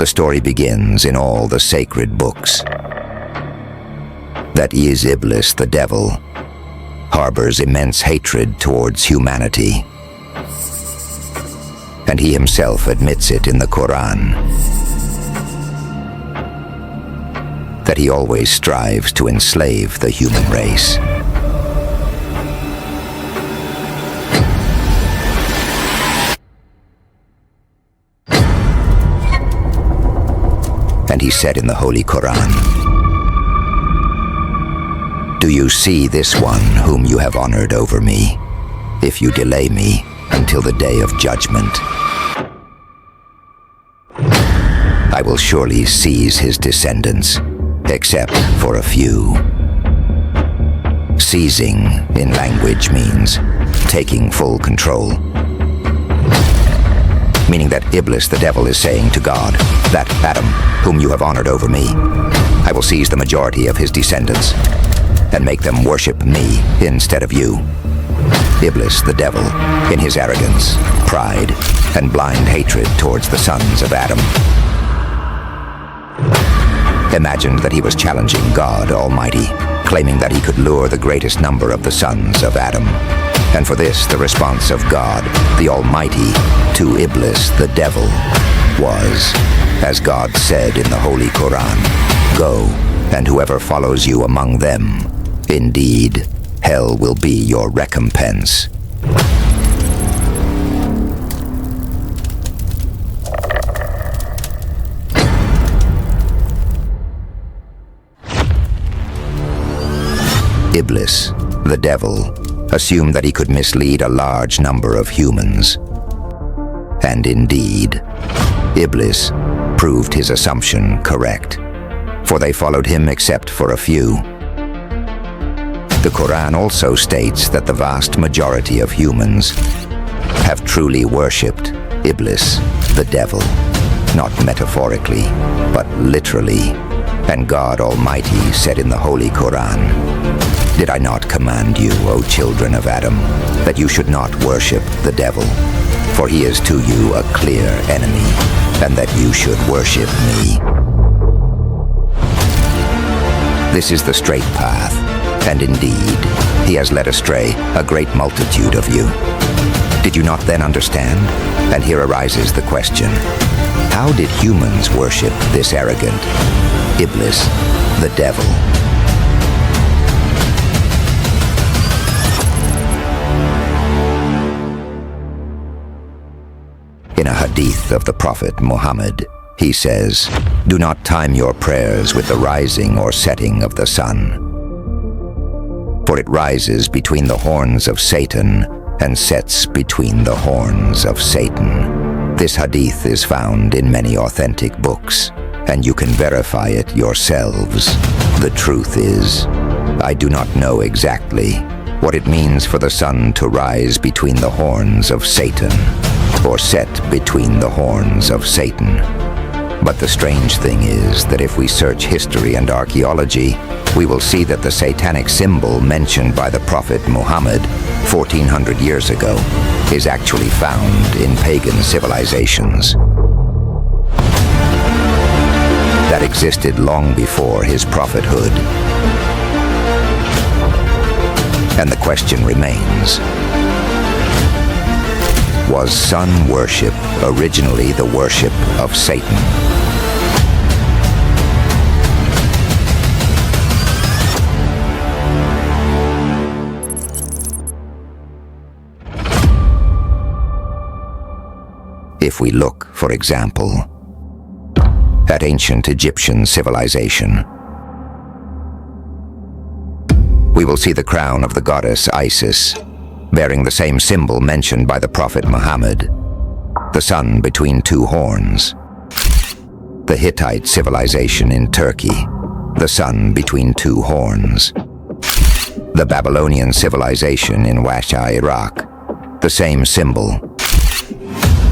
The story begins in all the sacred books that is Iblis, the devil, harbors immense hatred towards humanity. And he himself admits it in the Quran, that he always strives to enslave the human race. And he said in the Holy Quran, "Do you see this one whom you have honored over me, if you delay me until the day of judgment? I will surely seize his descendants, except for a few." Seizing in language means taking full control, meaning that Iblis, the devil, is saying to God, that Adam, whom you have honored over me, I will seize the majority of his descendants and make them worship me instead of you. Iblis, the devil, in his arrogance, pride, and blind hatred towards the sons of Adam, imagined that he was challenging God Almighty, claiming that he could lure the greatest number of the sons of Adam. And for this, the response of God, the Almighty, to Iblis, the devil, was, as God said in the Holy Quran, "Go, and whoever follows you among them, indeed, hell will be your recompense." Iblis, the devil, assumed that he could mislead a large number of humans. And indeed, Iblis proved his assumption correct, for they followed him except for a few. The Quran also states that the vast majority of humans have truly worshipped Iblis, the devil, not metaphorically, but literally. And God Almighty said in the Holy Quran, "Did I not command you, O children of Adam, that you should not worship the devil? For he is to you a clear enemy, and that you should worship me." This is the straight path, and indeed, he has led astray a great multitude of you. Did you not then understand? And here arises the question, how did humans worship this arrogant Iblis, the devil? In a hadith of the Prophet Muhammad, he says, "Do not time your prayers with the rising or setting of the sun, for it rises between the horns of Satan and sets between the horns of Satan." This hadith is found in many authentic books, and you can verify it yourselves. The truth is, I do not know exactly what it means for the sun to rise between the horns of Satan, or set between the horns of Satan. But the strange thing is that if we search history and archaeology, we will see that the satanic symbol mentioned by the Prophet Muhammad 1400 years ago is actually found in pagan civilizations that existed long before his prophethood. And the question remains, was sun worship originally the worship of Satan? If we look, for example, at ancient Egyptian civilization, we will see the crown of the goddess Isis, bearing the same symbol mentioned by the Prophet Muhammad, the sun between two horns. The Hittite civilization in Turkey, the sun between two horns. The Babylonian civilization in Washa, Iraq, the same symbol.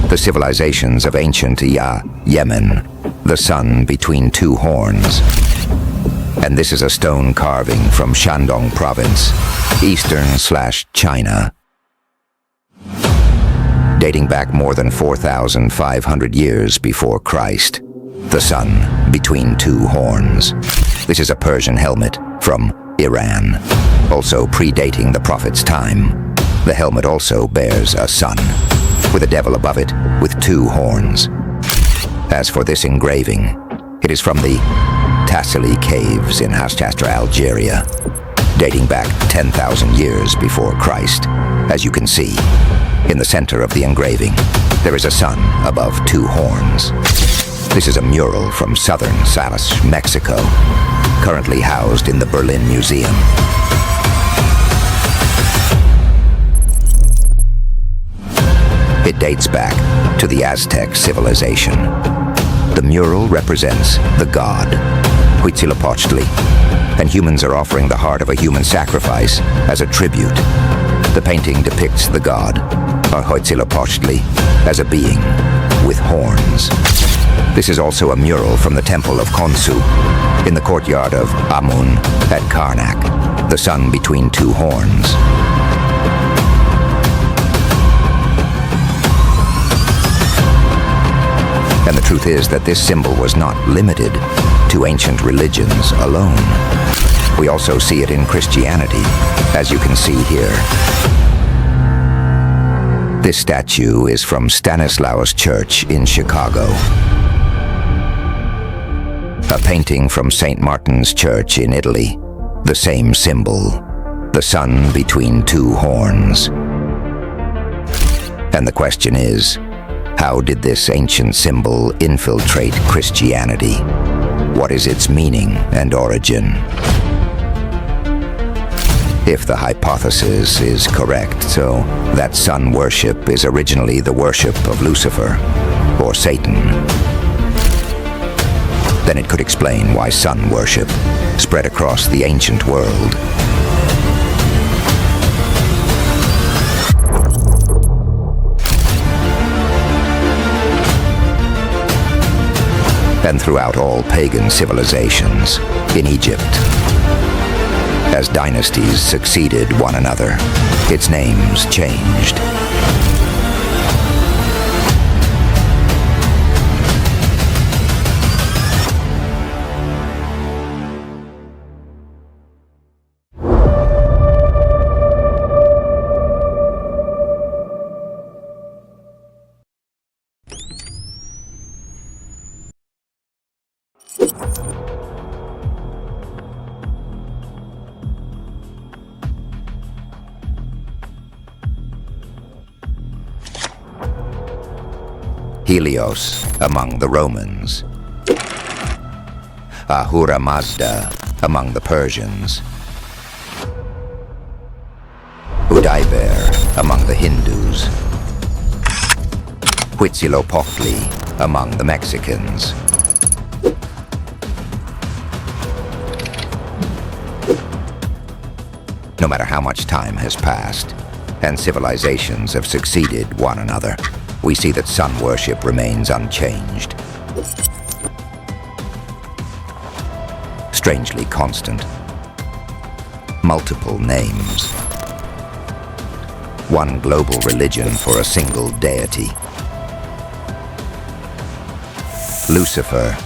The civilizations of ancient Yemen, the sun between two horns. And this is a stone carving from Shandong province, Eastern/China, dating back more than 4,500 years before Christ. the sun between two horns. This is a Persian helmet from Iran, also predating the prophet's time. The helmet also bears a sun, with a devil above it with two horns. As for this engraving, it is from the Tassili caves in Hastastra, Algeria, dating back 10,000 years before Christ. As you can see, in the center of the engraving, there is a sun above two horns. This is a mural from southern Salas, Mexico, currently housed in the Berlin Museum. It dates back to the Aztec civilization. The mural represents the god, Huitzilopochtli, and humans are offering the heart of a human sacrifice as a tribute. The painting depicts the god, or Huitzilopochtli, as a being with horns. This is also a mural from the temple of Khonsu, in the courtyard of Amun at Karnak, the sun between two horns. And the truth is that this symbol was not limited to ancient religions alone. We also see it in Christianity, as you can see here. This statue is from Stanislaus Church in Chicago. A painting from St. Martin's Church in Italy, the same symbol, the sun between two horns. And the question is, how did this ancient symbol infiltrate Christianity? What is its meaning and origin? If the hypothesis is correct, so that sun worship is originally the worship of Lucifer, or Satan, then it could explain why sun worship spread across the ancient world. And throughout all pagan civilizations in Egypt, as dynasties succeeded one another, its names changed. Helios among the Romans, Ahura Mazda among the Persians, Udaiber among the Hindus, Huitzilopochtli among the Mexicans. No matter how much time has passed, and civilizations have succeeded one another, we see that sun worship remains unchanged. Strangely constant. Multiple names. One global religion for a single deity. Lucifer.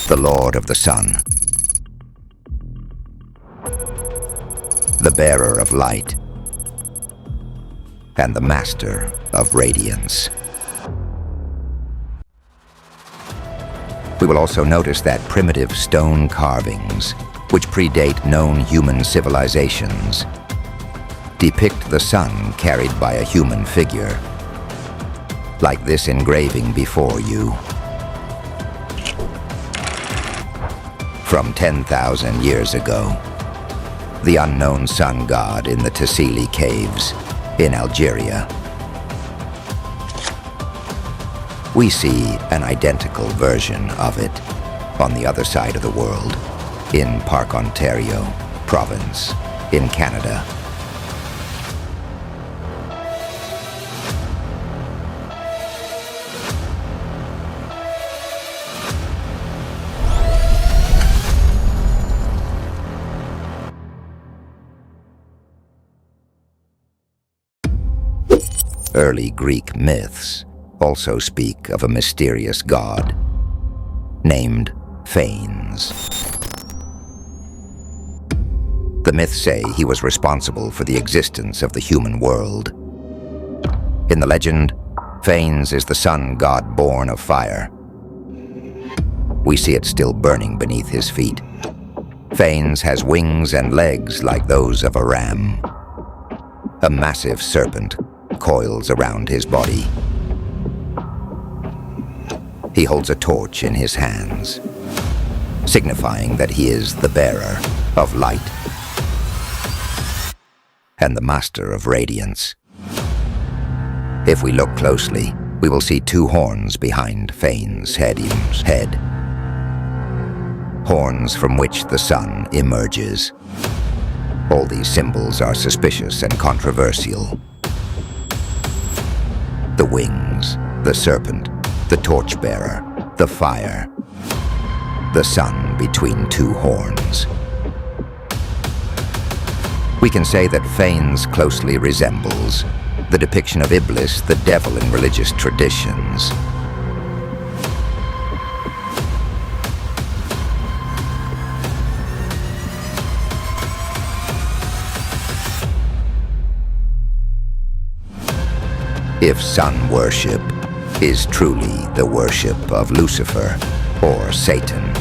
The Lord of the Sun. The bearer of light, and the master of radiance. We will also notice that primitive stone carvings, which predate known human civilizations, depict the sun carried by a human figure, like this engraving before you. From 10,000 years ago, the unknown sun god in the Tassili caves in Algeria. We see an identical version of it on the other side of the world, in Park, Ontario province, in Canada. Early Greek myths also speak of a mysterious god named Phanes. The myths say he was responsible for the existence of the human world. In the legend, Phanes is the sun god born of fire. We see it still burning beneath his feet. Phanes has wings and legs like those of a ram. A massive serpent coils around his body. He holds a torch in his hands, signifying that he is the bearer of light and the master of radiance. If we look closely, we will see two horns behind Phanes' head. Horns from which the sun emerges. All these symbols are suspicious and controversial. The wings, the serpent, the torchbearer, the fire, the sun between two horns. We can say that Phanes closely resembles the depiction of Iblis, the devil, in religious traditions. If sun worship is truly the worship of Lucifer or Satan,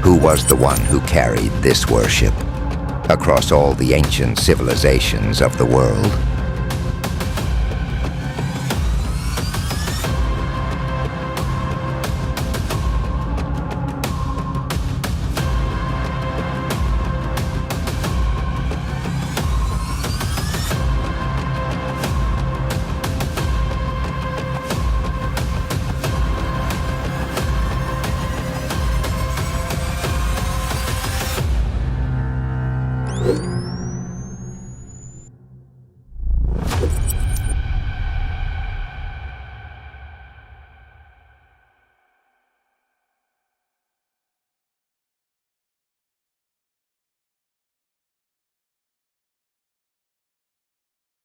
who was the one who carried this worship across all the ancient civilizations of the world?